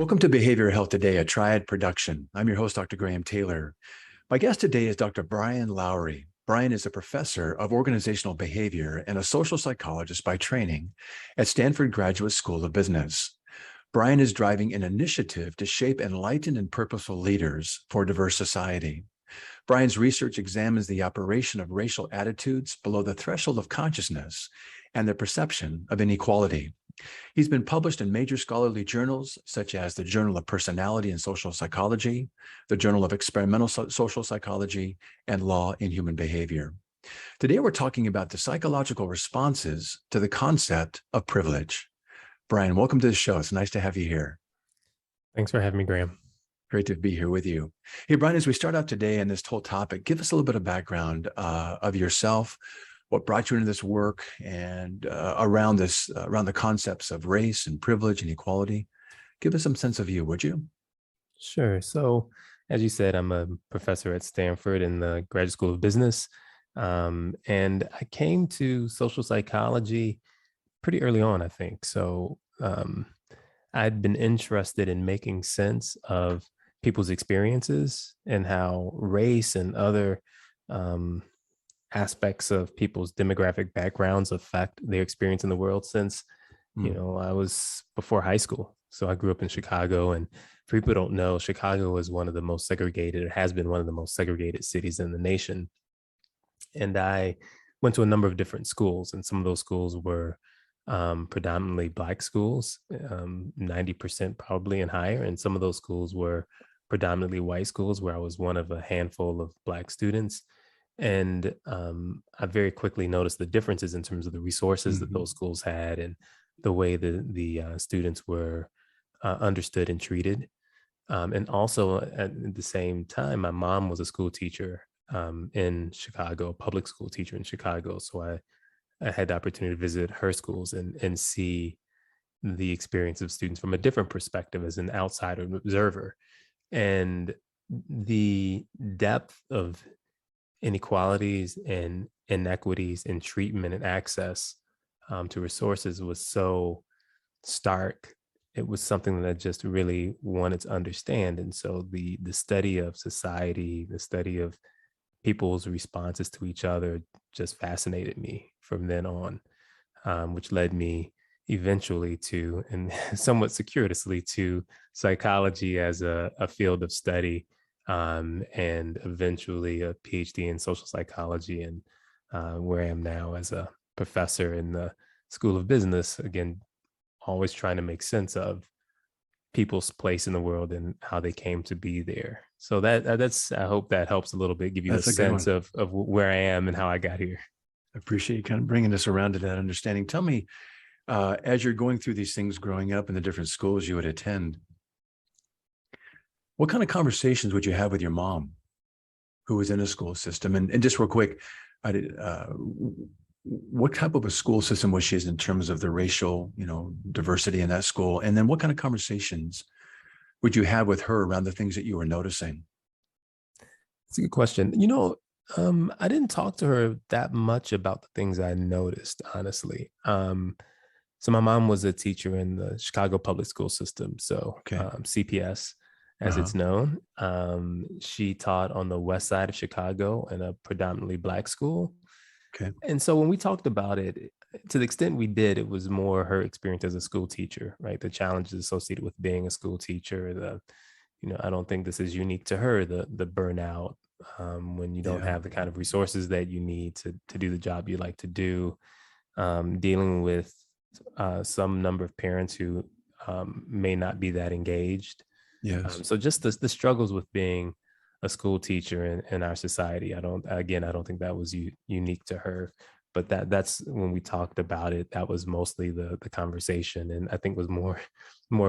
Welcome to Behavioral Health Today, a Triad production. I'm your host, Dr. Graham Taylor. My guest today is Dr. Brian Lowery. Brian is a professor of organizational behavior and a social psychologist by training at Stanford Graduate School of Business. Brian is driving an initiative to shape enlightened and purposeful leaders for a diverse society. Brian's research examines the operation of racial attitudes below the threshold of consciousness and the perception of inequality. He's been published in major scholarly journals such as the Journal of Personality and Social Psychology, the Journal of Experimental Social Psychology, and Law in Human Behavior. Today, we're talking about the psychological responses to the concept of privilege. Brian, welcome to the show. It's nice to have you here. Thanks for having me, Graham. Great to be here with you. Hey, Brian, as we start out today in this whole topic, give us a little bit of background of yourself, what brought you into this work, and around the concepts of race and privilege and equality. Give us some sense of you, would you? Sure. So, as you said, I'm a professor at Stanford in the Graduate School of Business. And I came to social psychology pretty early on, I think. So I'd been interested in making sense of people's experiences and how race and other aspects of people's demographic backgrounds affect their experience in the world since, I was before high school. So I grew up in Chicago, and for people who don't know, Chicago is one of the most segregated, or has been one of the most segregated cities in the nation. And I went to a number of different schools, and some of those schools were predominantly Black schools, 90% probably and higher. And some of those schools were predominantly white schools, where I was one of a handful of Black students. And I very quickly noticed the differences in terms of the resources that those schools had and the way the students were understood and treated. And also at the same time, my mom was a school teacher in Chicago, a public school teacher in Chicago. So I had the opportunity to visit her schools and see the experience of students from a different perspective as an outsider observer. And the depth of inequalities and inequities in treatment and access to resources was so stark. It was something that I just really wanted to understand. And so the study of society, the study of people's responses to each other just fascinated me from then on, which led me eventually to, and somewhat circuitously, to psychology as a field of study, and eventually a PhD in social psychology, and where I am now as a professor in the School of Business, again, always trying to make sense of people's place in the world and how they came to be there. So that's, I hope that helps a little bit, give you a sense of where I am and how I got here. I appreciate you kind of bringing us around to that understanding. Tell me, as you're going through these things growing up in the different schools you would attend, what kind of conversations would you have with your mom, who was in a school system? And just real quick, what type of a school system was she in terms of the racial, diversity in that school? And then what kind of conversations would you have with her around the things that you were noticing? It's a good question. I didn't talk to her that much about the things I noticed, honestly. So my mom was a teacher in the Chicago public school system. So CPS, as it's known. She taught on the west side of Chicago in a predominantly Black school. Okay. And so when we talked about it, to the extent we did, it was more her experience as a school teacher, right? The challenges associated with being a school teacher, I don't think this is unique to her, the burnout, when you don't have the kind of resources that you need to do the job you like to do, dealing with some number of parents who may not be that engaged. Yes. So just the struggles with being a school teacher in our society. I don't think that was unique to her, but that's when we talked about it, that was mostly the conversation. And I think was more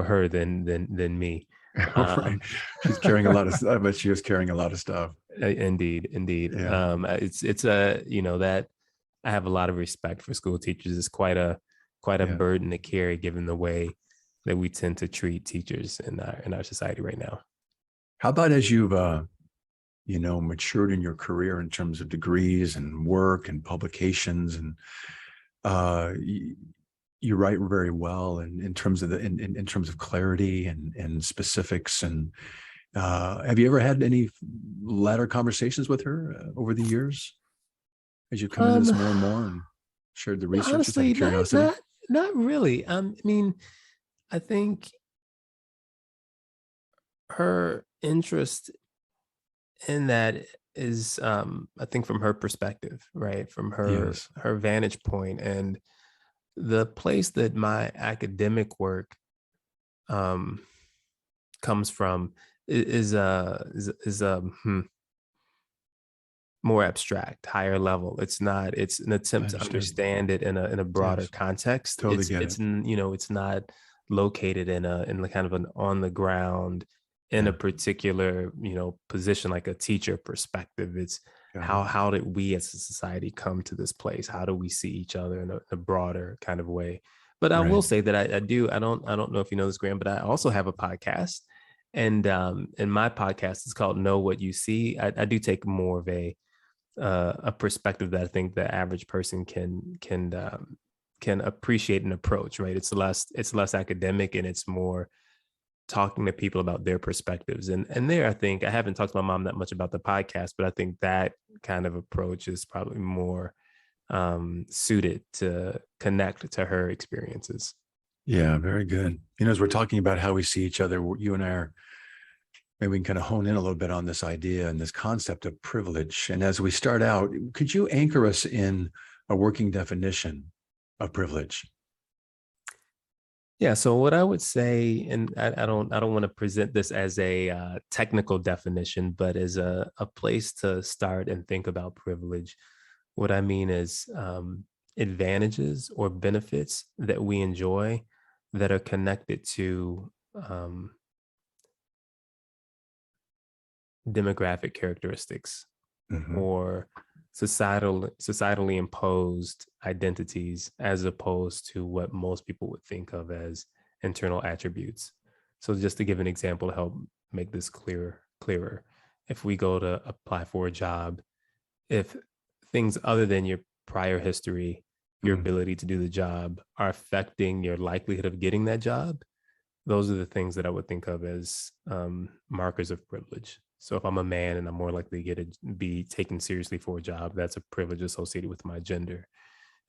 her than me. Right. She's carrying a lot of stuff, but she was carrying a lot of stuff. Indeed. Yeah. It's that I have a lot of respect for school teachers. It's quite a burden to carry, given the way that we tend to treat teachers in our society right now. How about as you've matured in your career in terms of degrees and work and publications, and you write very well in terms of in terms of clarity and specifics. And have you ever had any latter conversations with her over the years as you come into this Um, more and more and shared the research, just out of honestly, curiosity? not really. I mean, I think her interest in that is, I think, from her perspective, right? From Yes. her vantage point, and the place that my academic work um comes from is more abstract, higher level. It's not. It's an I attempt to understand. understand it in a broader Yes. context. Totally get it. It's not located in the kind of an on the ground in a Yeah. particular position like a teacher perspective. It's Got it. how did we as a society come to this place? How do we see each other in a broader kind of way? But I will Right. say that I don't know if you know this, Graham, but I also have a podcast, and my podcast is called Know What You See. I do take more of a perspective that I think the average person can appreciate and approach. Right, it's less academic and it's more talking to people about their perspectives. And there, I think I haven't talked to my mom that much about the podcast, but I think that kind of approach is probably more suited to connect to her experiences. Yeah. Very good. As we're talking about how we see each other, you and I are, maybe we can kind of hone in a little bit on this idea and this concept of privilege. And as we start out, could you anchor us in a working definition of privilege? Yeah. So what I would say, and I don't want to present this as a technical definition, but as a place to start and think about privilege. What I mean is advantages or benefits that we enjoy that are connected to demographic characteristics Hmm. or societally imposed identities as opposed to what most people would think of as internal attributes. So just to give an example to help make this clearer, if we go to apply for a job, if things other than your prior history, your Mm. ability to do the job are affecting your likelihood of getting that job, those are the things that I would think of as markers of privilege. So if I'm a man and I'm more likely to be taken seriously for a job, that's a privilege associated with my gender.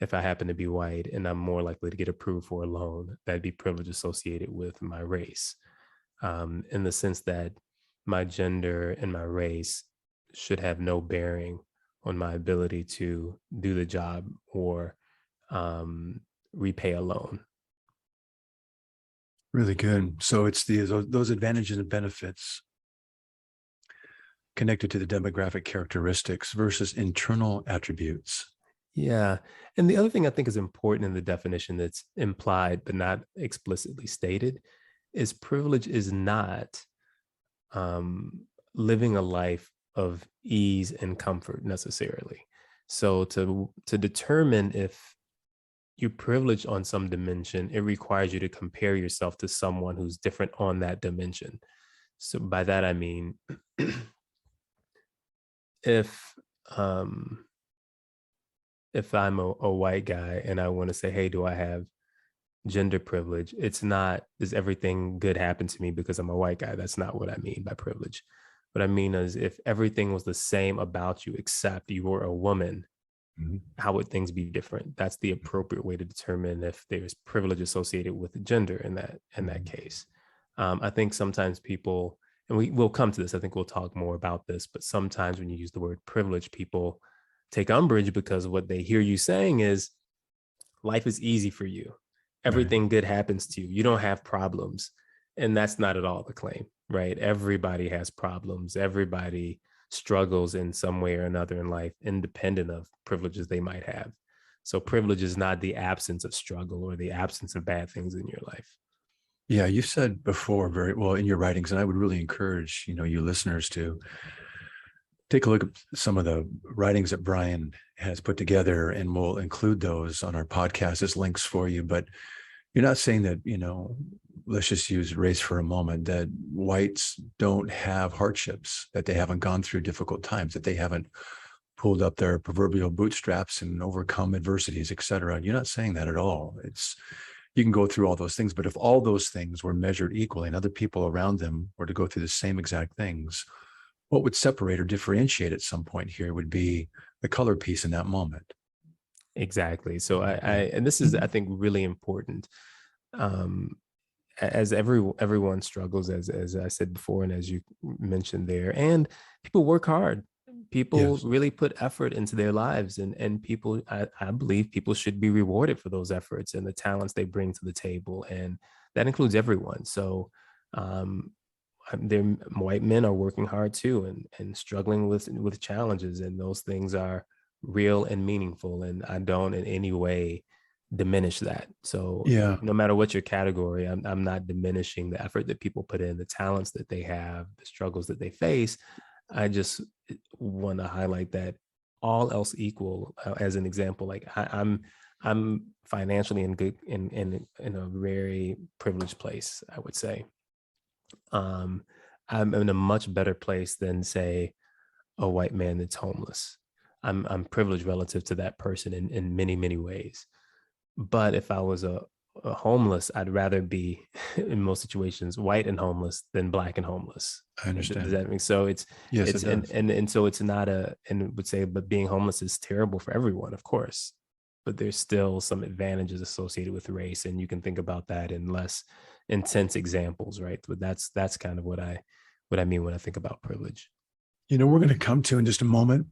If I happen to be white and I'm more likely to get approved for a loan, that'd be privilege associated with my race. In the sense that my gender and my race should have no bearing on my ability to do the job or um, repay a loan. Really good. So it's those advantages and benefits connected to the demographic characteristics versus internal attributes. Yeah. And the other thing I think is important in the definition that's implied but not explicitly stated is privilege is not living a life of ease and comfort necessarily. So to determine if you privilege on some dimension, it requires you to compare yourself to someone who's different on that dimension. So by that I mean if um if I'm a white guy and I want to say, hey, do I have gender privilege? It's not, does everything good happen to me because I'm a white guy? That's not what I mean by privilege. What I mean is if everything was the same about you except you were a woman, Mhm. how would things be different? That's the appropriate way to determine if there's privilege associated with the gender in that Mhm. case. I think sometimes people, and will come to this, I think we'll talk more about this, but sometimes when you use the word privilege, people take umbrage because what they hear you saying is life is easy for you. Right. Everything good happens to you. You don't have problems. And that's not at all the claim, right? Everybody has problems. Everybody struggles in some way or another in life, independent of privileges they might have. So privilege is not the absence of struggle or the absence of bad things in your life. Yeah, you said before very well in your writings, and I would really encourage, you listeners to take a look at some of the writings that Brian has put together, and we'll include those on our podcast as links for you. But you're not saying that, let's just use race for a moment, that whites don't have hardships, that they haven't gone through difficult times, that they haven't pulled up their proverbial bootstraps and overcome adversities, et cetera. You're not saying that at all. You can go through all those things, but if all those things were measured equally and other people around them were to go through the same exact things, what would separate or differentiate at some point here would be the color piece in that moment. Exactly. So and this is, I think, really important. As everyone struggles, as I said before, and as you mentioned there, and people work hard. People Yes. really put effort into their lives, and people, I believe people should be rewarded for those efforts and the talents they bring to the table, and that includes everyone. So their white men are working hard too, and struggling with challenges, and those things are real and meaningful, and I don't in any way diminish that. So Yeah. no matter what your category, I'm not diminishing the effort that people put in, the talents that they have, the struggles that they face. I just want to highlight that all else equal, as an example, like I'm financially in good in a very privileged place, I would say. I'm in a much better place than, say, a white man that's homeless. I'm privileged relative to that person in many, many ways. But if I was a homeless, I'd rather be in most situations white and homeless than black and homeless. I Does understand. that mean so? Yes, It's it does. and so it's not a, and would say, but being homeless is terrible for everyone, of course. But there's still some advantages associated with race, and you can think about that in less intense examples, right? But that's kind of what I mean when I think about privilege. We're going to come to in just a moment.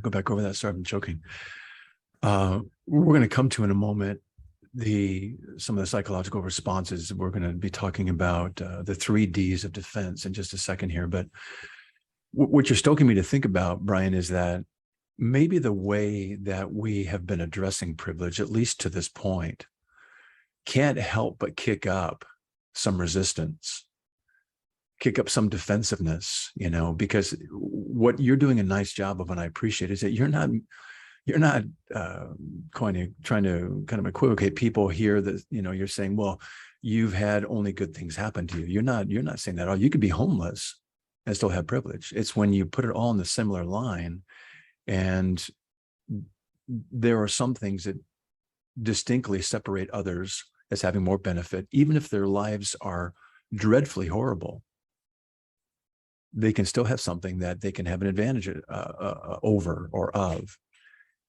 Go back over that. Sorry, I'm choking. We're going to come to in a moment some of the psychological responses. We're going to be talking about the 3 Ds of defense in just a second here. But what you're stoking me to think about, Brian, is that maybe the way that we have been addressing privilege, at least to this point, can't help but kick up some resistance, kick up some defensiveness, because what you're doing a nice job of, and I appreciate, is that you're not trying to kind of equivocate people here that, you're saying, well, you've had only good things happen to you. You're not saying that at all. You could be homeless and still have privilege. It's when you put it all in the similar line, and there are some things that distinctly separate others as having more benefit, even if their lives are dreadfully horrible. They can still have something that they can have an advantage over or of.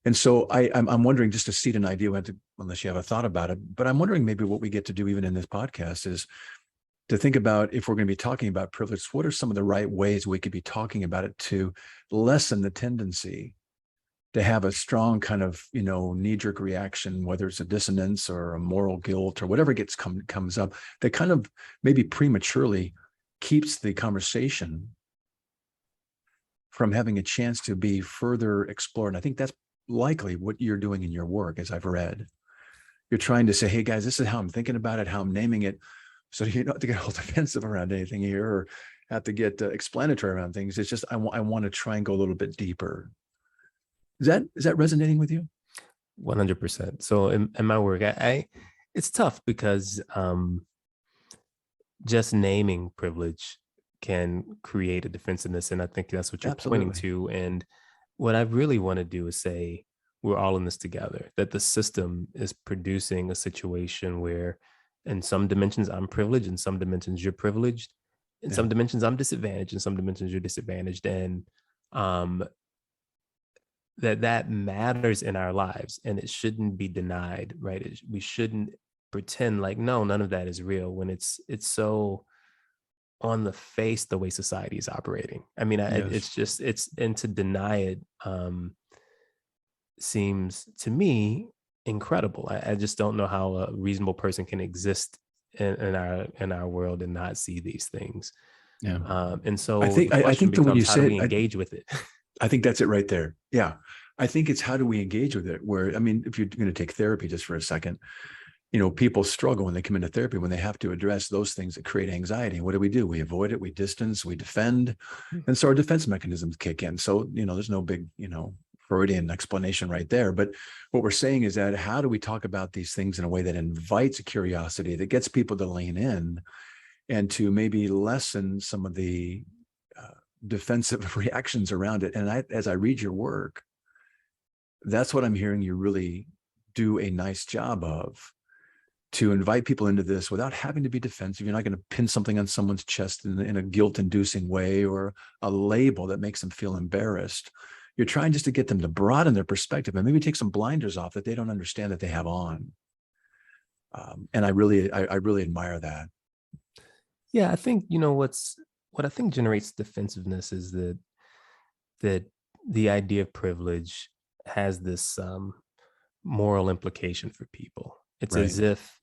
And so I'm wondering, just to seed an idea, unless you have a thought about it, but I'm wondering maybe what we get to do even in this podcast is to think about, if we're going to be talking about privilege, what are some of the right ways we could be talking about it to lessen the tendency to have a strong kind of, knee-jerk reaction, whether it's a dissonance or a moral guilt or whatever comes up, that kind of maybe prematurely keeps the conversation from having a chance to be further explored. And I think that's likely what you're doing in your work, as I've read. You're trying to say, hey guys, this is how I'm thinking about it, how I'm naming it, so you don't have to get all defensive around anything here or have to get explanatory around things. It's just I want to try and go a little bit deeper. Is that resonating with you? 100%. So in my work, it's tough because just naming privilege can create a defensiveness, and I think that's what you're pointing to. And what I really want to do is say we're all in this together, that the system is producing a situation where in some dimensions I'm privileged, in some dimensions you're privileged, in some dimensions I'm disadvantaged, in some dimensions you're disadvantaged. And that matters in our lives, and it shouldn't be denied, right? We shouldn't pretend like, no, none of that is real, when it's so on the face the way society is operating. I mean, and to deny it seems to me incredible. I just don't know how a reasonable person can exist in our world and not see these things. Yeah. And so I think the way you how do said we engage with it? I think that's it right there. Yeah. I think it's how do we engage with it? Where, I mean, if you're going to take therapy just for a second, people struggle when they come into therapy, when they have to address those things that create anxiety. What do? We avoid it, we distance, we defend. And so our defense mechanisms kick in. So, there's no big, Freudian explanation right there. But what we're saying is that how do we talk about these things in a way that invites a curiosity, that gets people to lean in and to maybe lessen some of the defensive reactions around it. And as I read your work, that's what I'm hearing you really do a nice job of, to invite people into this without having to be defensive. You're not going to pin something on someone's chest in a guilt-inducing way, or a label that makes them feel embarrassed. You're trying just to get them to broaden their perspective and maybe take some blinders off that they don't understand that they have on. And I really admire that. Yeah, I think, what I think generates defensiveness is that the idea of privilege has this moral implication for people. It's Right. as if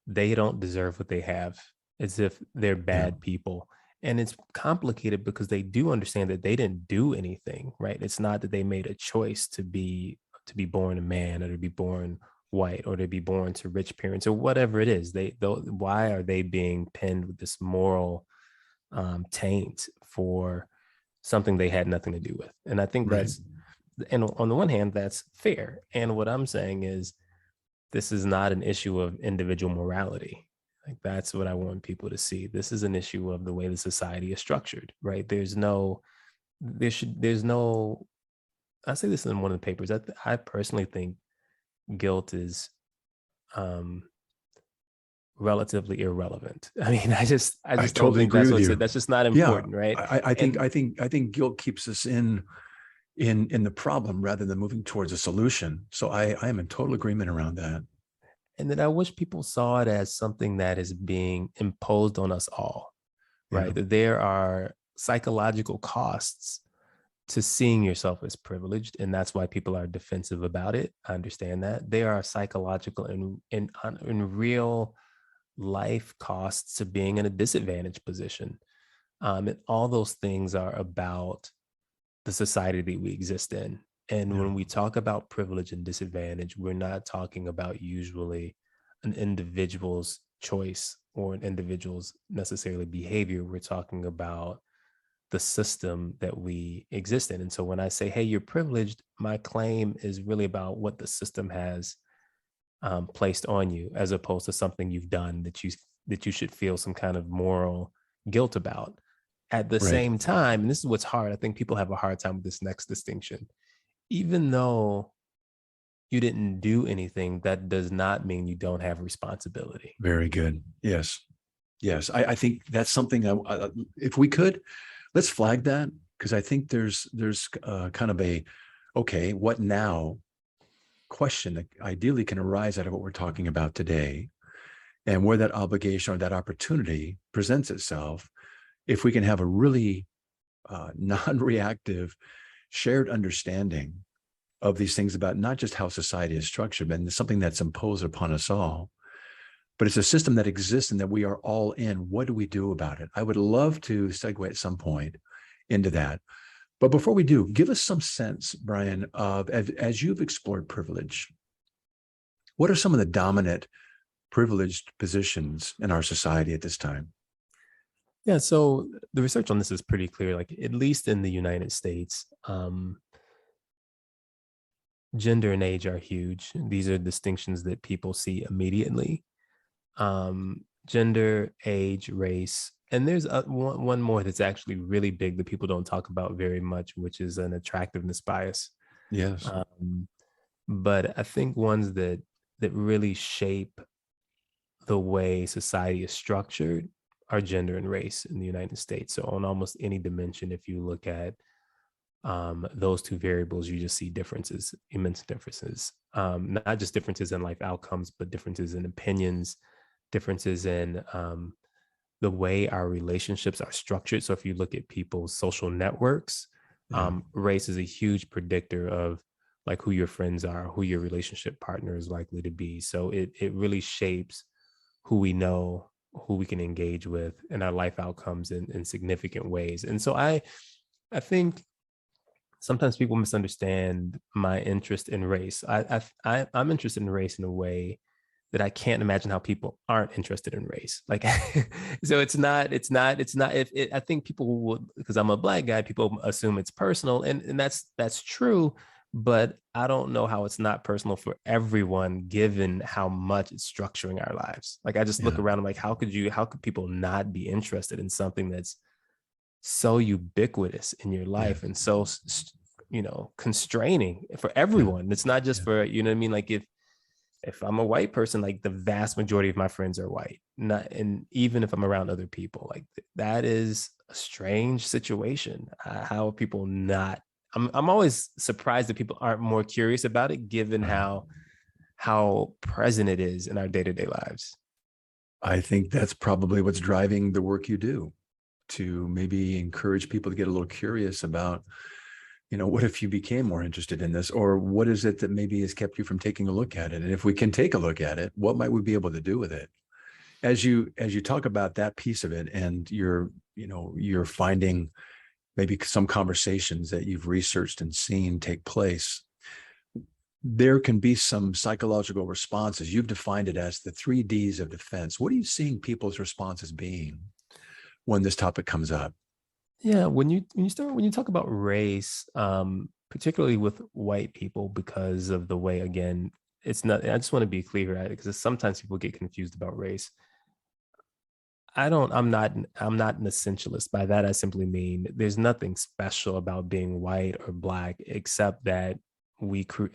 they don't deserve what they have, as if they're Yeah. bad people. And it's complicated because they do understand that they didn't do anything, right? It's not that they made a choice to be born a man, or to be born white, or to be born to rich parents, or whatever it is. Why are they being pinned with this moral taint for something they had nothing to do with? And I think Right. and on the one hand, that's fair. And what I'm saying is, this is not an issue of individual morality. Like, that's what I want people to see. This is an issue of the way the society is structured, right? There's no, I say this in one of the papers. I personally think guilt is relatively irrelevant. I mean, I I just don't totally think agree with you. that's just not Yeah. important, right? I think, And guilt keeps us in the problem rather than moving towards a solution. So I am in total agreement around that. then I wish people saw it as something that is being imposed on us all, Yeah. right? That there are psychological costs to seeing yourself as privileged, and that's why people are defensive about it. I understand that. There are psychological and real life costs to being in a disadvantaged position. And all those things are about the society that we exist in. And Yeah. when we talk about privilege and disadvantage, we're not talking about usually an individual's choice or an individual's necessarily behavior. We're talking about the system that we exist in. And so when I say, hey, you're privileged, my claim is really about what the system has placed on you, as opposed to something you've done that you should feel some kind of moral guilt about. At the Right. same time, and this is what's hard, I think people have a hard time with this next distinction. Even though you didn't do anything, that does not mean you don't have responsibility. Very good. Yes. Yes. I think that's something if we could, let's flag that, because I think there's kind of a, okay, what now question that ideally can arise out of what we're talking about today, and where that obligation or that opportunity presents itself. If we can have a really non-reactive shared understanding of these things, about not just how society is structured, but something that's imposed upon us all, but it's a system that exists and that we are all in. What do we do about it? I would love to segue at some point into that. But before we do, give us some sense, Brian, of, as you've explored privilege, what are some of the dominant privileged positions in our society at this time? Yeah, so the research on this is pretty clear. Like, at least in the United States, gender and age are huge. These are distinctions that people see immediately. Gender, age, race, and there's one more that's actually really big that people don't talk about very much, which is an attractiveness bias. Yes. But I think ones that really shape the way society is structured are gender and race in the United States. So on almost any dimension, if you look at those two variables, you just see differences, immense differences. Not just differences in life outcomes, but differences in opinions, differences in the way our relationships are structured. So if you look at people's social networks, race is a huge predictor of like who your friends are, who your relationship partner is likely to be. So it really shapes who we know, who we can engage with, and our life outcomes in significant ways. And so I think sometimes people misunderstand my interest in race. I'm interested in race in a way that I can't imagine how people aren't interested in race. Like, so I think people would, because I'm a Black guy, people assume it's personal, and that's true, but I don't know how it's not personal for everyone, given how much it's structuring our lives. Like, I just look Yeah. around, I'm like, how could people not be interested in something that's so ubiquitous in your Yeah. life and so constraining for Yeah. everyone. It's not just Yeah. for, you know what I mean? Like if I'm a white person, like the vast majority of my friends are white. Not, and even if I'm around other people, like that is a strange situation. How are people not? I'm always surprised that people aren't more curious about it, given how present it is in our day-to-day lives. I think that's probably what's driving the work you do, to maybe encourage people to get a little curious about, what if you became more interested in this, or what is it that maybe has kept you from taking a look at it? And if we can take a look at it, what might we be able to do with it? As you talk about that piece of it, and you're finding maybe some conversations that you've researched and seen take place, there can be some psychological responses. You've defined it as the 3 Ds of defense. What are you seeing people's responses being when this topic comes up? Yeah, when you talk about race, particularly with white people, because of the way, again, it's not. I just want to be clear at it, because sometimes people get confused about race. I'm not an essentialist. By that I simply mean there's nothing special about being white or black except that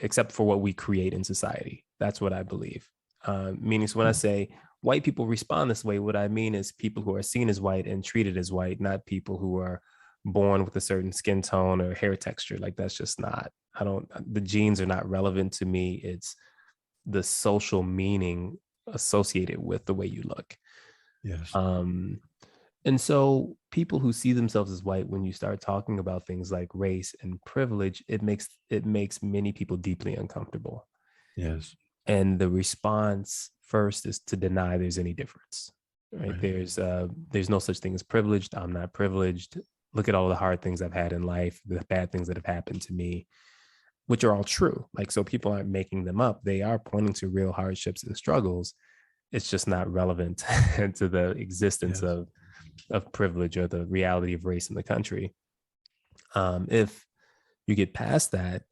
except for what we create in society. That's what I believe. Meaning, so when I say white people respond this way, what I mean is people who are seen as white and treated as white, not people who are born with a certain skin tone or hair texture. Like that's just not. I don't. The genes are not relevant to me. It's the social meaning associated with the way you look. Yes. Um, and so people who see themselves as white, when you start talking about things like race and privilege, it makes many people deeply uncomfortable. Yes. And the response first is to deny there's any difference. Right? Right. There's no such thing as privileged. I'm not privileged. Look at all the hard things I've had in life, the bad things that have happened to me, which are all true. Like, so people aren't making them up. They are pointing to real hardships and struggles. It's just not relevant to the existence Yes. of privilege or the reality of race in the country. If you get past that,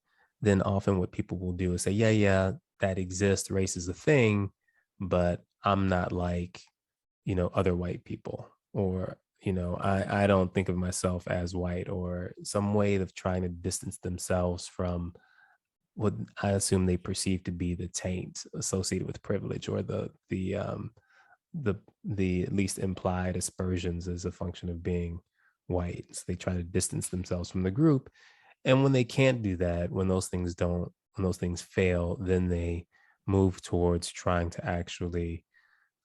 then often what people will do is say, yeah, yeah, that exists. Race is a thing, but I'm not like, other white people, or, I don't think of myself as white, or some way of trying to distance themselves from what I assume they perceive to be the taint associated with privilege, or the the at least implied aspersions as a function of being white. So they try to distance themselves from the group. And when they can't do that, when those things fail, then they move towards trying to actually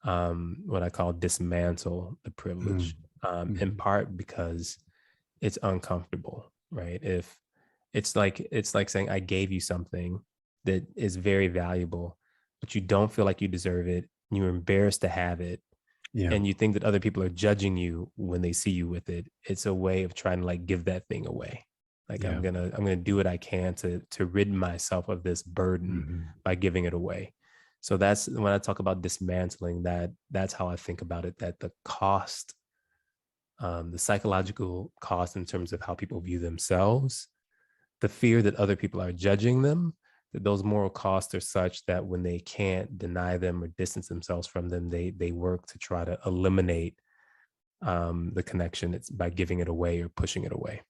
what I call dismantle the privilege, in Mm-hmm. part because it's uncomfortable, right? If it's like saying I gave you something that is very valuable, but you don't feel like you deserve it. You're embarrassed to have it, Yeah. and you think that other people are judging you when they see you with it. It's a way of trying to like give that thing away. Like Yeah. I'm gonna do what I can to rid myself of this burden Mm-hmm. by giving it away. So that's when I talk about dismantling, that's how I think about it, that the cost, the psychological cost in terms of how people view themselves, the fear that other people are judging them, that those moral costs are such that when they can't deny them or distance themselves from them, they work to try to eliminate the connection. It's by giving it away or pushing it away.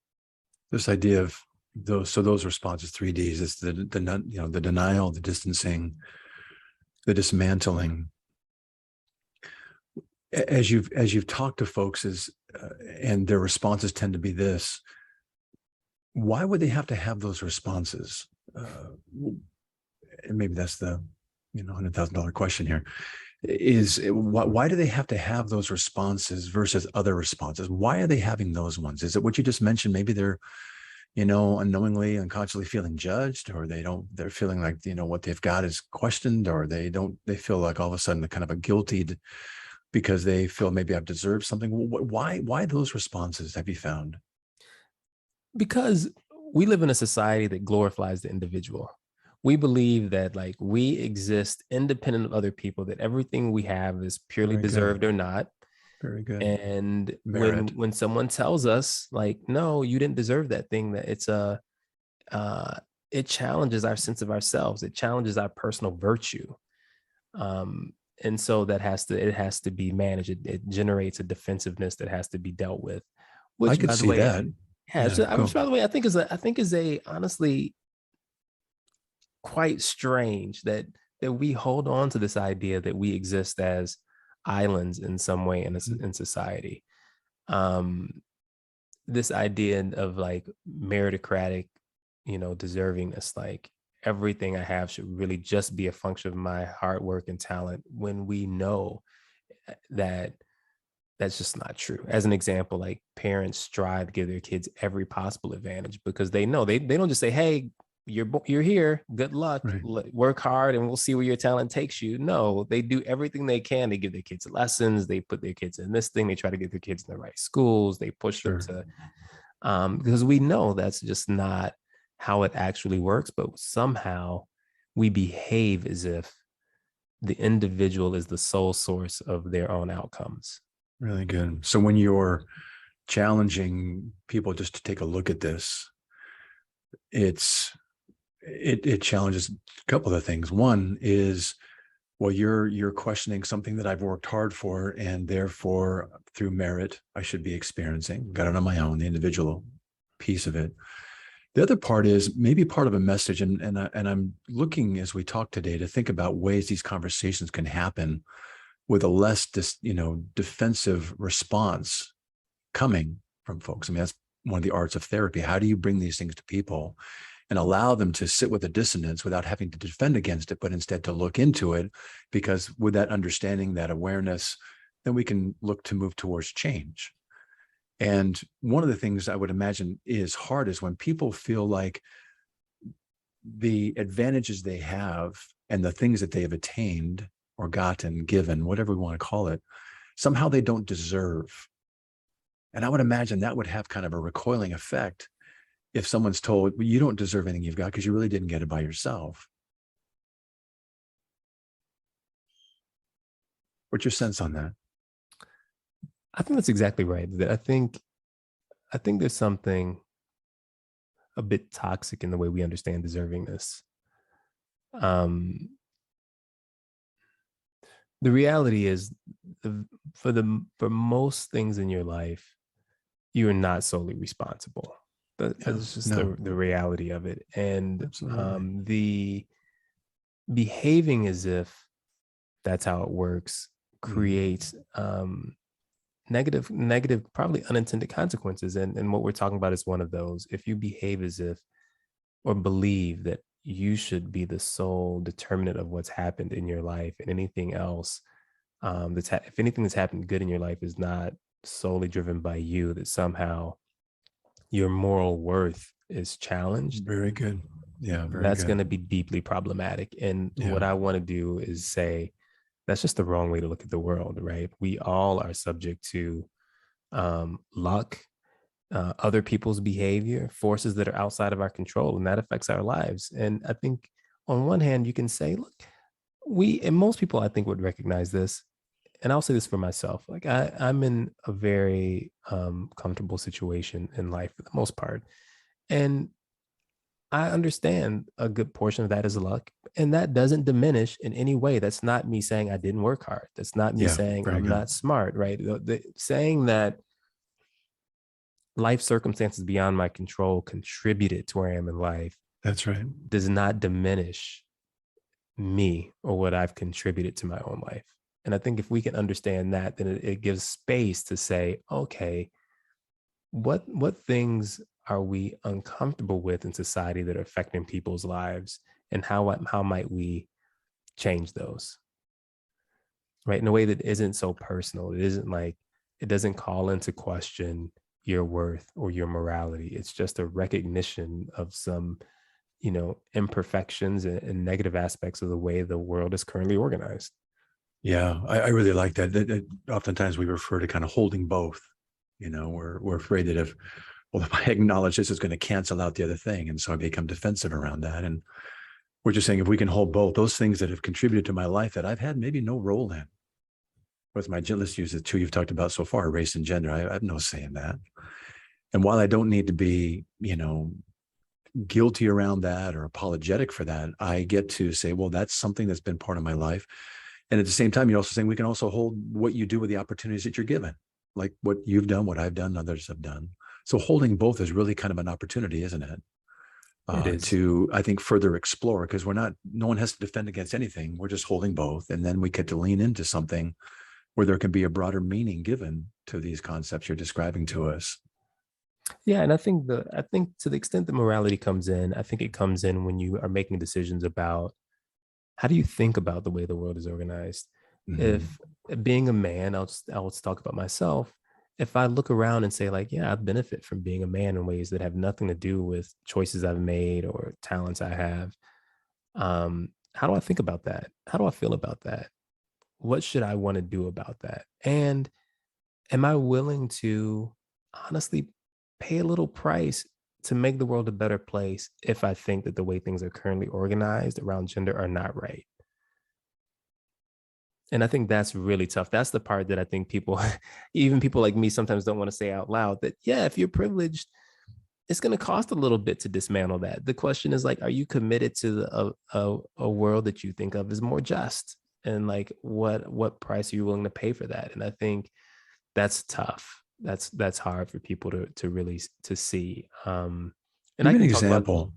This idea of those responses, 3 Ds, is the denial, the distancing, the dismantling. As you've talked to folks, and their responses tend to be this: why would they have to have those responses? And maybe that's the $100,000 question here. Is why do they have to have those responses versus other responses? Why are they having those ones? Is it what you just mentioned? Maybe they're unknowingly, unconsciously feeling judged, or they're feeling like what they've got is questioned, or they feel like all of a sudden they're kind of a guilty because they feel maybe I've deserved something. Why those responses have you found? Because we live in a society that glorifies the individual. We believe that like we exist independent of other people, that everything we have is purely Very good. deserved or not. Very good. And when Merit. when someone tells us like, no, you didn't deserve that thing, that uh it challenges our sense of ourselves. It challenges our personal virtue. Um, and so it has to be managed. It generates a defensiveness that has to be dealt with. I which could by the see way, that. yeah, Yeah, which go. by the way, I think is a honestly quite strange that we hold on to this idea that we exist as islands in some way in society. Um, this idea of like meritocratic, deservingness, like everything I have should really just be a function of my hard work and talent when we know that that's just not true. As an example, like parents strive to give their kids every possible advantage because they know they don't just say, "Hey, you're here. Good luck. Right, Work hard, and we'll see where your talent takes you." No, they do everything they can. They give their kids lessons. They put their kids in this thing. They try to get their kids in the right schools. They push them sure. to because we know that's just not how it actually works. But somehow we behave as if the individual is the sole source of their own outcomes. Really good. So when you're challenging people just to take a look at this, it's it challenges a couple of things. One is, well, you're questioning something that I've worked hard for, and therefore through merit I should be experiencing. Got it on my own, the individual piece of it. The other part is maybe part of a message, and I'm looking as we talk today to think about ways these conversations can happen with a less defensive response coming from folks. I mean, that's one of the arts of therapy. How do you bring these things to people and allow them to sit with the dissonance without having to defend against it, but instead to look into it? Because with that understanding, that awareness, then we can look to move towards change. And one of the things I would imagine is hard is when people feel like the advantages they have and the things that they have attained or gotten, given, whatever we want to call it, somehow they don't deserve. And I would imagine that would have kind of a recoiling effect if someone's told, well, you don't deserve anything you've got because you really didn't get it by yourself. What's your sense on that? I think that's exactly right. I think there's something a bit toxic in the way we understand deservingness. Um, the reality is, for most things in your life, you are not solely responsible. Yeah, That's just no, the reality of it, and absolutely. the behaving as if that's how it works Mhm. creates negative, probably unintended consequences. And what we're talking about is one of those. If you behave as if or believe that you should be the sole determinant of what's happened in your life and anything else, if anything that's happened good in your life is not solely driven by you, that somehow your moral worth is challenged, Very good. Yeah, very that's going good. to be deeply problematic. And what Yeah, I want to do is say that's just the wrong way to look at the world, right? We all are subject to luck, other people's behavior, forces that are outside of our control, and that affects our lives. And I think on one hand, you can say, look, and most people I think would recognize this. And I'll say this for myself, like I'm in a very comfortable situation in life for the most part. And I understand a good portion of that is luck. And that doesn't diminish in any way. That's not me saying I didn't work hard. That's not me yeah, saying very I'm good. not smart, right? Saying that life circumstances beyond my control contributed to where I am in life That's right. does not diminish me or what I've contributed to my own life. And I think if we can understand that, then it gives space to say, okay, what things are we uncomfortable with in society that are affecting people's lives, and how might we change those, right? In a way that isn't so personal. It isn't like it doesn't call into question your worth or your morality. It's just a recognition of some, imperfections and negative aspects of the way the world is currently organized. Yeah, I really like that. Oftentimes we refer to kind of holding both. We're afraid that if I acknowledge this, is going to cancel out the other thing, and so I become defensive around that. And we're just saying if we can hold both those things that have contributed to my life that I've had maybe no role in. With let's use the two you've talked about so far, race and gender. I have no say in that. And while I don't need to be, guilty around that or apologetic for that, I get to say, well, that's something that's been part of my life. And at the same time, you're also saying we can also hold what you do with the opportunities that you're given. like what you've done, what I've done, others have done. So holding both is really kind of an opportunity, isn't it? It is. To, I think, further explore, because no one has to defend against anything. We're just holding both. And then we get to lean into something where there can be a broader meaning given to these concepts you're describing to us. Yeah, and I think to the extent that morality comes in, I think it comes in when you are making decisions about how do you think about the way the world is organized. Mhm. If being a man, I'll just talk about myself. If I look around and say like, yeah, I benefit from being a man in ways that have nothing to do with choices I've made or talents I have, how do I think about that? How do I feel about that? What should I want to do about that? And am I willing to honestly pay a little price to make the world a better place if I think that the way things are currently organized around gender are not right? And I think that's really tough. That's the part that I think people, even people like me, sometimes don't want to say out loud that, yeah, if you're privileged, it's going to cost a little bit to dismantle that. The question is like, are you committed to a world that you think of as more just? And like, what price are you willing to pay for that? And I think that's tough. That's hard for people to really to see. And Give I me an can talk about. example.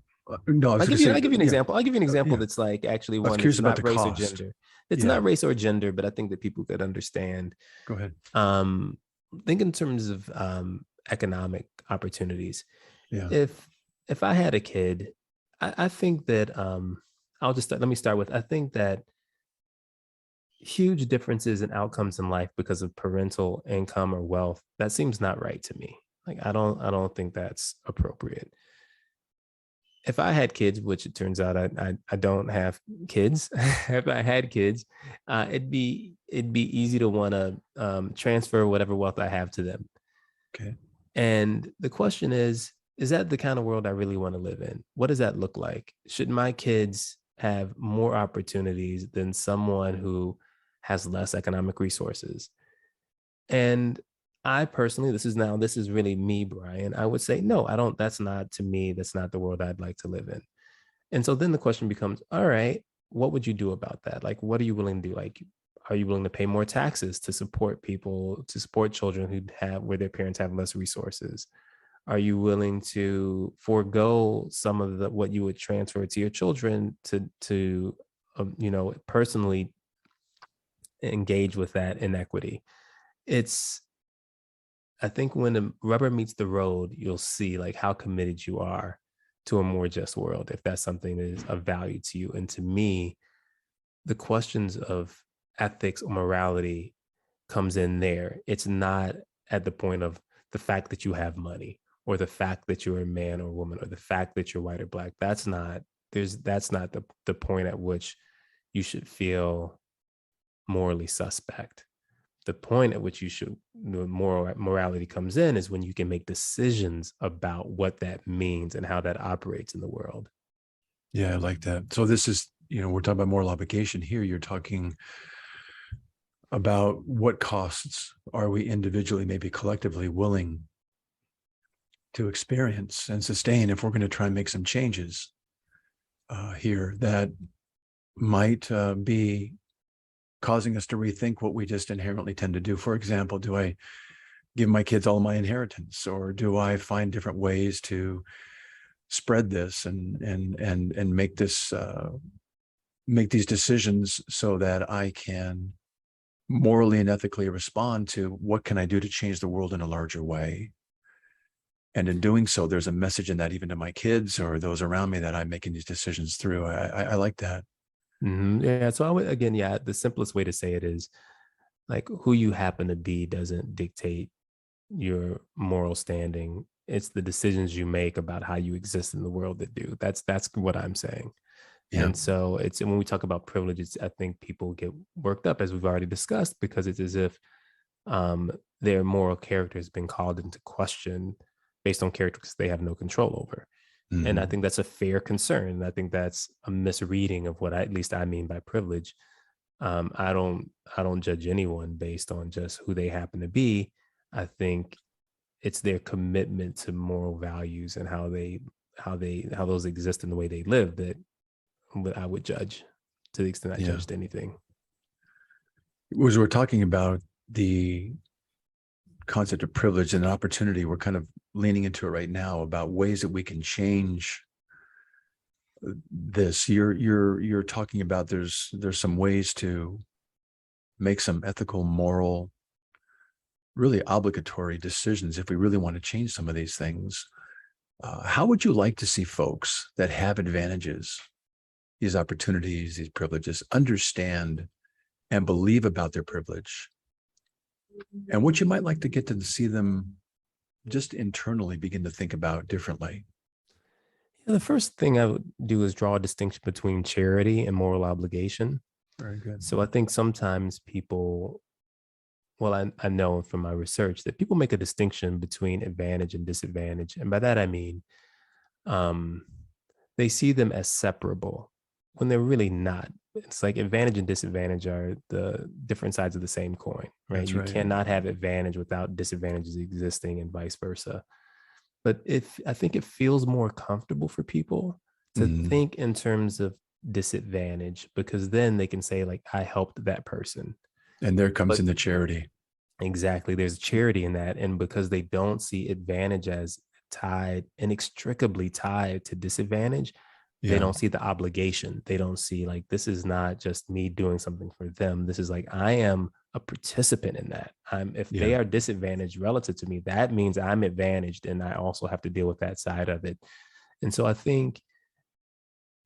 No, I was I'll going give to you. say, I'll give you an yeah, example. I'll give you an example yeah. that's like actually I was one curious that's about not the race or cost. gender. It's Yeah, not race or gender, but I think that people could understand. go ahead. Um, think in terms of economic opportunities. Yeah. If if I had a kid, I think that let me start with I think that huge differences in outcomes in life because of parental income or wealth, that seems not right to me. Like I don't think that's appropriate. If I had kids, which it turns out I don't have kids, if I had kids, it'd be easy to want to transfer whatever wealth I have to them. Okay. And the question is that the kind of world I really want to live in? What does that look like? Should my kids have more opportunities than someone who has less economic resources? And I personally, this is really me, Brian. I would say, no, I don't. That's not to me. That's not the world I'd like to live in. And so then the question becomes, all right, what would you do about that? Like, what are you willing to do? Like, are you willing to pay more taxes to support people, to support children who have where their parents have less resources? Are you willing to forego some of the what you would transfer to your children to personally engage with that inequity? It's I think when the rubber meets the road, you'll see like how committed you are to a more just world, if that's something that is of value to you. And to me, the questions of ethics or morality comes in there. It's not at the point of the fact that you have money or the fact that you're a man or woman or the fact that you're white or black. That's not the point at which you should feel morally suspect. The point at which you should morality comes in is when you can make decisions about what that means and how that operates in the world. Yeah, I like that. So this is, we're talking about moral obligation here. You're talking about what costs are we individually, maybe collectively, willing to experience and sustain if we're going to try and make some changes here that might be causing us to rethink what we just inherently tend to do. For example, do I give my kids all my inheritance, or do I find different ways to spread this and make this make these decisions so that I can morally and ethically respond to what can I do to change the world in a larger way? And in doing so, there's a message in that even to my kids or those around me that I'm making these decisions through. I like that. Yeah. So I would, again, yeah, the simplest way to say it is like who you happen to be doesn't dictate your moral standing. It's the decisions you make about how you exist in the world that do. That's what I'm saying. Yeah. And so it's when we talk about privileges, I think people get worked up, as we've already discussed, because it's as if their moral character has been called into question based on characters they have no control over. And I Mm-hmm. think that's a fair concern. And I think that's a misreading of what at least I mean by privilege. I don't judge anyone based on just who they happen to be. I think it's their commitment to moral values and how those exist in the way they live that I would judge to the extent I Yeah. judged anything. Was we're talking about the concept of privilege and an opportunity. We're kind of leaning into it right now about ways that we can change this. You're talking about there's some ways to make some ethical, moral, really obligatory decisions if we really want to change some of these things. How would you like to see folks that have advantages, these opportunities, these privileges, understand and believe about their privilege? And what you might like to get to see them just internally begin to think about differently. The first thing I would do is draw a distinction between charity and moral obligation. Very good. So I think sometimes people, well, I know from my research that people make a distinction between advantage and disadvantage. And by that, I mean, um, they see them as separable when they're really not. It's like advantage and disadvantage are the different sides of the same coin, right? That's You right. cannot have advantage without disadvantages existing and vice versa. But if I think it feels more comfortable for people to think in terms of disadvantage, because then they can say, like, I helped that person. And there comes But in the charity. exactly, there's charity in that. And because they don't see advantage as tied, inextricably tied to disadvantage, they Yeah. don't see the obligation. They don't see, like, this is not just me doing something for them. This is like, I am a participant in that. If Yeah. they are disadvantaged relative to me, that means I'm advantaged and I also have to deal with that side of it. And so I think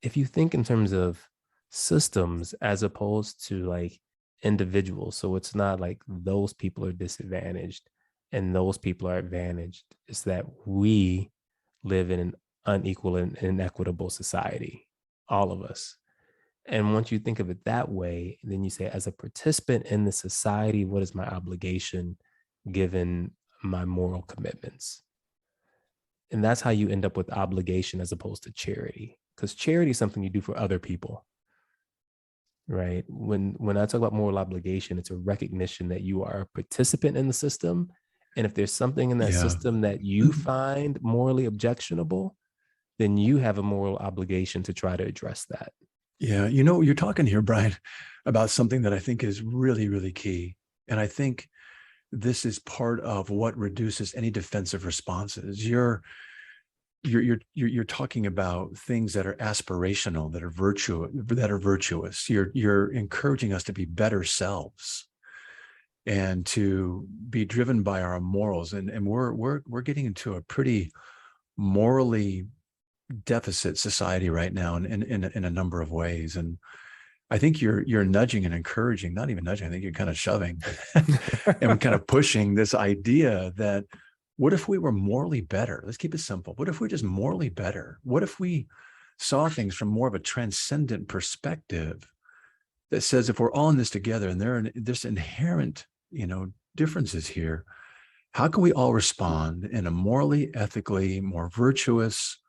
if you think in terms of systems as opposed to like individuals, so it's not like those people are disadvantaged and those people are advantaged, it's that we live in an unequal and inequitable society, all of us. And once you think of it that way, then you say, as a participant in the society, what is my obligation given my moral commitments? And that's how you end up with obligation as opposed to charity, because charity is something you do for other people, right? When I talk about moral obligation, it's a recognition that you are a participant in the system, and if there's something in that Yeah. system that you find morally objectionable, then you have a moral obligation to try to address that. Yeah. You know, you're talking here, Brian, about something that I think is really, really key. And I think this is part of what reduces any defensive responses. You're talking about things that are aspirational, that are virtuous. You're encouraging us to be better selves and to be driven by our morals. And we're getting into a pretty morally deficit society right now in a number of ways. And I think you're nudging and encouraging, not even nudging, I think you're kind of shoving and kind of pushing this idea that what if we were morally better? Let's keep it simple. What if we're just morally better? What if we saw things from more of a transcendent perspective that says if we're all in this together and there are this inherent, differences here, how can we all respond in a morally, ethically, more virtuous,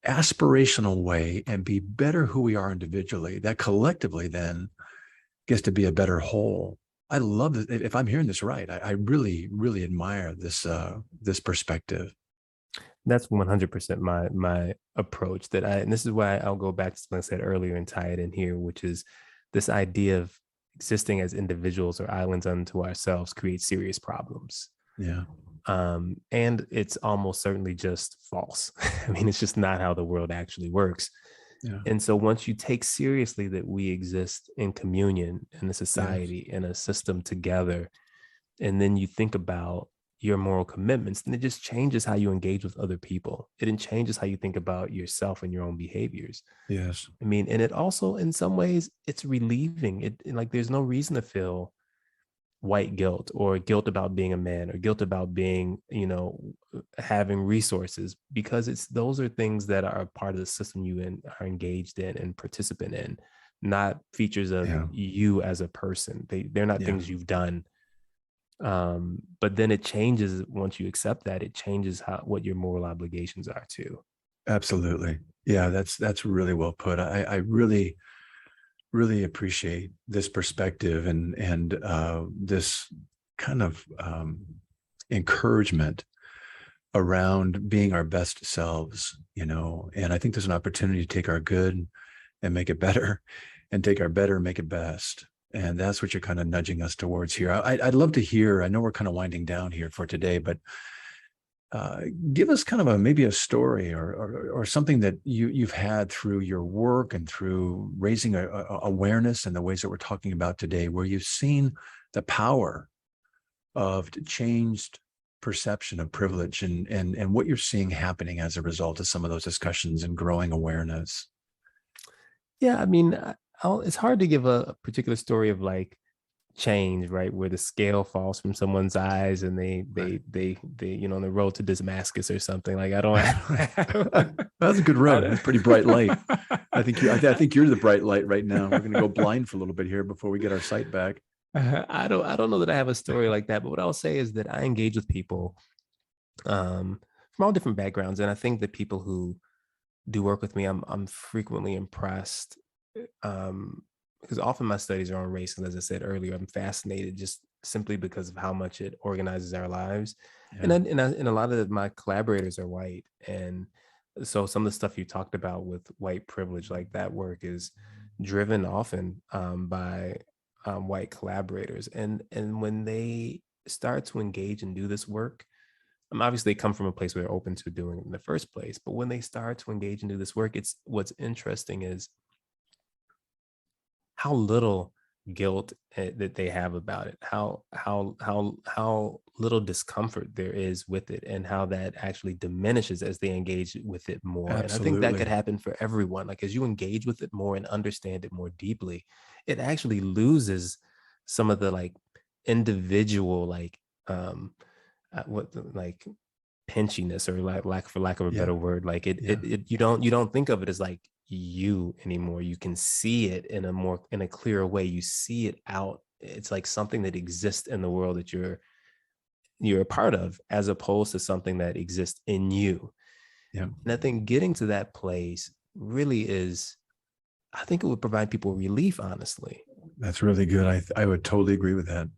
aspirational way and be better who we are individually, that collectively then gets to be a better whole? I love it. If I'm hearing this right, I really, really admire this perspective. That's 100% my approach, and this is why I'll go back to something I said earlier and tie it in here, which is this idea of existing as individuals or islands unto ourselves creates serious problems. Yeah. And it's almost certainly just false. I mean, it's just not how the world actually works. Yeah. And so once you take seriously that we exist in communion, in a society, Yes. in a system together, and then you think about your moral commitments, then it just changes how you engage with other people. It changes how you think about yourself and your own behaviors. Yes. I mean, and it also, in some ways, it's relieving. Like there's no reason to feel white guilt or guilt about being a man or guilt about being, having resources, because those are things that are part of the system you are engaged in and participant in, not features of Yeah. you as a person. They're not Yeah. things you've done. But then it changes once you accept that. It changes what your moral obligations are too. Absolutely. Yeah. That's really well put. I really, really appreciate this perspective and this kind of encouragement around being our best selves, and I think there's an opportunity to take our good and make it better and take our better and make it best. And that's what you're kind of nudging us towards here. I'd love to hear, I know we're kind of winding down here for today, but give us kind of maybe a story or something that you've had through your work and through raising awareness in the ways that we're talking about today, where you've seen the power of changed perception of privilege and what you're seeing happening as a result of some of those discussions and growing awareness. Yeah, I mean, it's hard to give a particular story of like change, right? Where the scale falls from someone's eyes and they on the road to Damascus or something. Like I don't. That's a good road. That's pretty bright light. I think you're the bright light right now. We're going to go blind for a little bit here before we get our sight back. I don't know that I have a story like that, but what I'll say is that I engage with people from all different backgrounds, and I think that people who do work with me, I'm frequently impressed. Because often my studies are on race, and as I said earlier, I'm fascinated just simply because of how much it organizes our lives. Yeah. And a lot of my collaborators are white, and so some of the stuff you talked about with white privilege, like that work, is driven often by white collaborators, and when they start to engage and do this work, obviously they come from a place where they're open to doing it in the first place. But when they start to engage and do this work, it's what's interesting is how little guilt that they have about it, how little discomfort there is with it, and how that actually diminishes as they engage with it more. And I think that could Absolutely. happen for everyone. Like as you engage with it more and understand it more deeply, it actually loses some of the like individual like pinchiness, or like for lack of a Yeah. better word, like Yeah. you don't think of it as like you anymore. You can see it in a clearer way. You see it out. It's like something that exists in the world that you're a part of, as opposed to something that exists in you. Yeah. And I think getting to that place really is, I think it would provide people relief, honestly. That's really good. I would totally agree with that.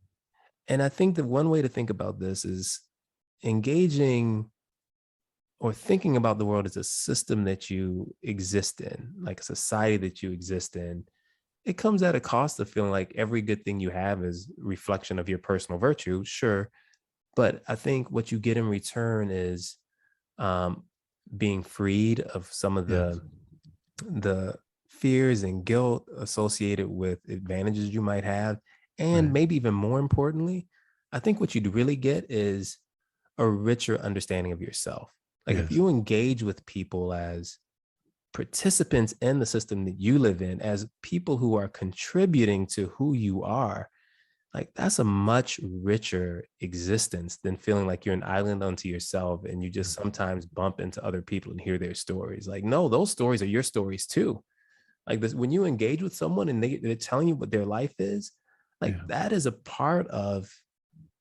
And I think that one way to think about this is engaging or thinking about the world as a system that you exist in, like a society that you exist in. It comes at a cost of feeling like every good thing you have is reflection of your personal virtue, sure. But I think what you get in return is um, being freed of some of Yeah. the fears and guilt associated with advantages you might have. And Right. maybe even more importantly, I think what you'd really get is a richer understanding of yourself. Like if Yes. you engage with people as participants in the system that you live in, as people who are contributing to who you are, like that's a much richer existence than feeling like you're an island unto yourself and you Yeah. just sometimes bump into other people and hear their stories. Like, no, those stories are your stories too. Like this, when you engage with someone and they're telling you what their life is, like Yeah. that is a part of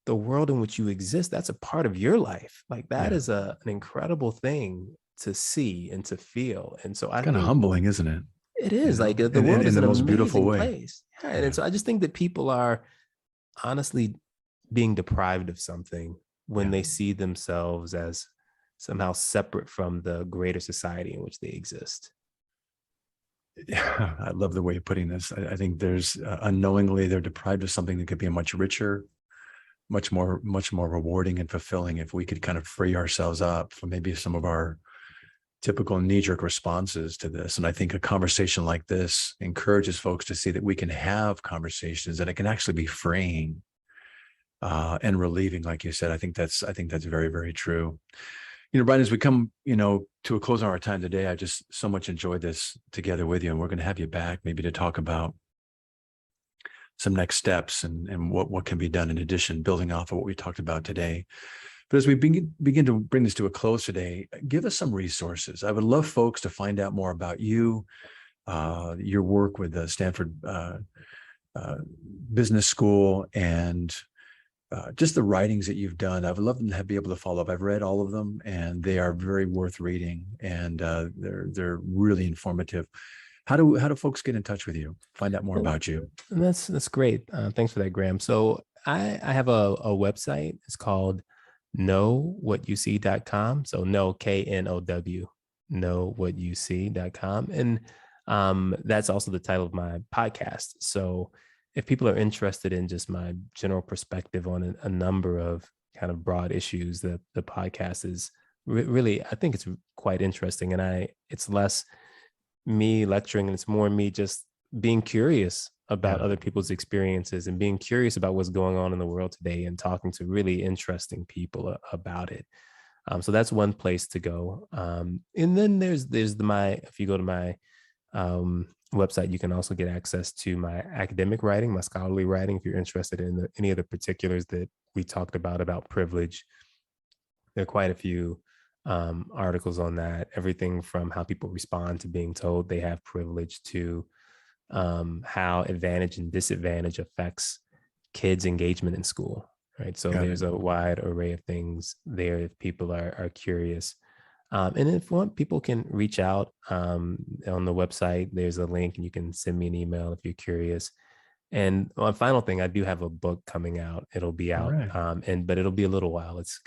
the world in which you exist. That's a part of your life. Like that Yeah. is an incredible thing to see and to feel. And so It's I kind of think humbling, isn't it? it is like the In world is the an most beautiful amazing way. place. Yeah. And Yeah. so I just think that people are honestly being deprived of something when Yeah. they see themselves as somehow separate from the greater society in which they exist. Yeah. I love the way you're putting this. I think there's unknowingly they're deprived of something that could be much richer, much more rewarding and fulfilling if we could kind of free ourselves up from maybe some of our typical knee-jerk responses to this. And I think a conversation like this encourages folks to see that we can have conversations, that it can actually be freeing and relieving, like you said. I think that's very, very true. Brian, as we come, to a close on our time today, I just so much enjoyed this together with you, and we're going to have you back maybe to talk about some next steps and what can be done in addition, building off of what we talked about today. But as we begin to bring this to a close today, give us some resources. I would love folks to find out more about you, your work with the Stanford uh, Business School, and just the writings that you've done. I would love them to be able to follow up. I've read all of them, and they are very worth reading, and they're really informative. How do folks get in touch with you? Find out more Well, about you. and that's great. Thanks for that, Graham. So I have a website. It's called knowwhatyouSee.com. So know, KNOW, knowwhatyouSee.com. And that's also the title of my podcast. So if people are interested in just my general perspective on a number of kind of broad issues, the podcast is really, I think it's quite interesting. And it's less me lecturing and it's more me just being curious about Yeah. other people's experiences and being curious about what's going on in the world today and talking to really interesting people about it. So that's one place to go. And then there's if you go to my website, you can also get access to my academic writing, my scholarly writing. If you're interested in any of the particulars that we talked about privilege, there are quite a few articles on that. Everything from how people respond to being told they have privilege to how advantage and disadvantage affects kids' engagement in school. Right. So Got there's it. a wide array of things there if people are curious. And if you want, people can reach out on the website. There's a link and you can send me an email if you're curious. And one final thing, I do have a book coming out. It'll be All out, right. but it'll be a little while. It's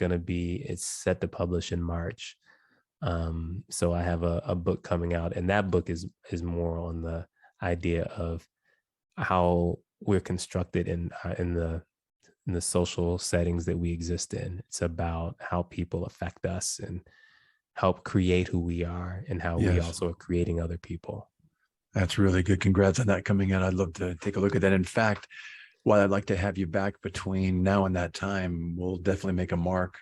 set to publish in March. So I have a book coming out, and that book is more on the idea of how we're constructed in the social settings that we exist in. It's about how people affect us and help create who we are and how we Yes. also are creating other people. That's really good. Congrats on that coming out. I'd love to take a look at that. In fact, while I'd like to have you back between now and that time, we'll definitely make a mark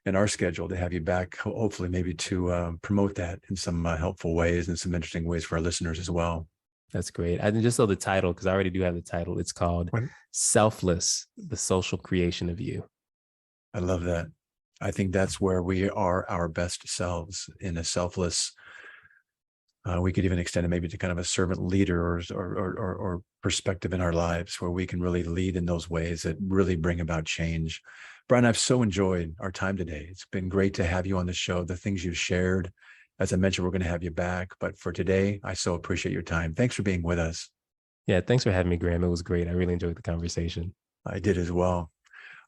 in our schedule to have you back, hopefully maybe to promote that in some helpful ways and some interesting ways for our listeners as well. That's great. I just saw the title because I already do have the title. It's called What? Selfless, the Social Creation of You. I love that. I think that's where we are our best selves, in a selfless. We could even extend it maybe to kind of a servant leader or perspective in our lives, where we can really lead in those ways that really bring about change. Brian, I've so enjoyed our time today. It's been great to have you on the show. The things you've shared, as I mentioned, we're going to have you back. But for today, I so appreciate your time. Thanks for being with us. Yeah, thanks for having me, Graham. It was great. I really enjoyed the conversation. I did as well.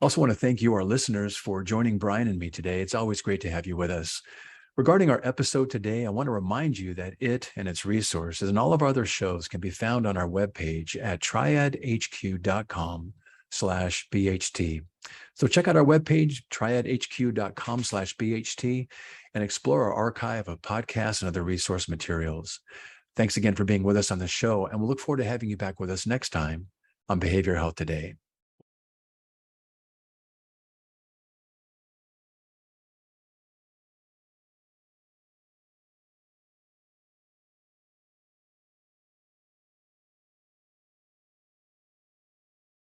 Also want to thank you, our listeners, for joining Brian and me today. It's always great to have you with us. Regarding our episode today, I want to remind you that it and its resources and all of our other shows can be found on our webpage at triadhq.com/BHT. So check out our webpage, triadhq.com/BHT, and explore our archive of podcasts and other resource materials. Thanks again for being with us on the show, and we'll look forward to having you back with us next time on Behavioral Health Today.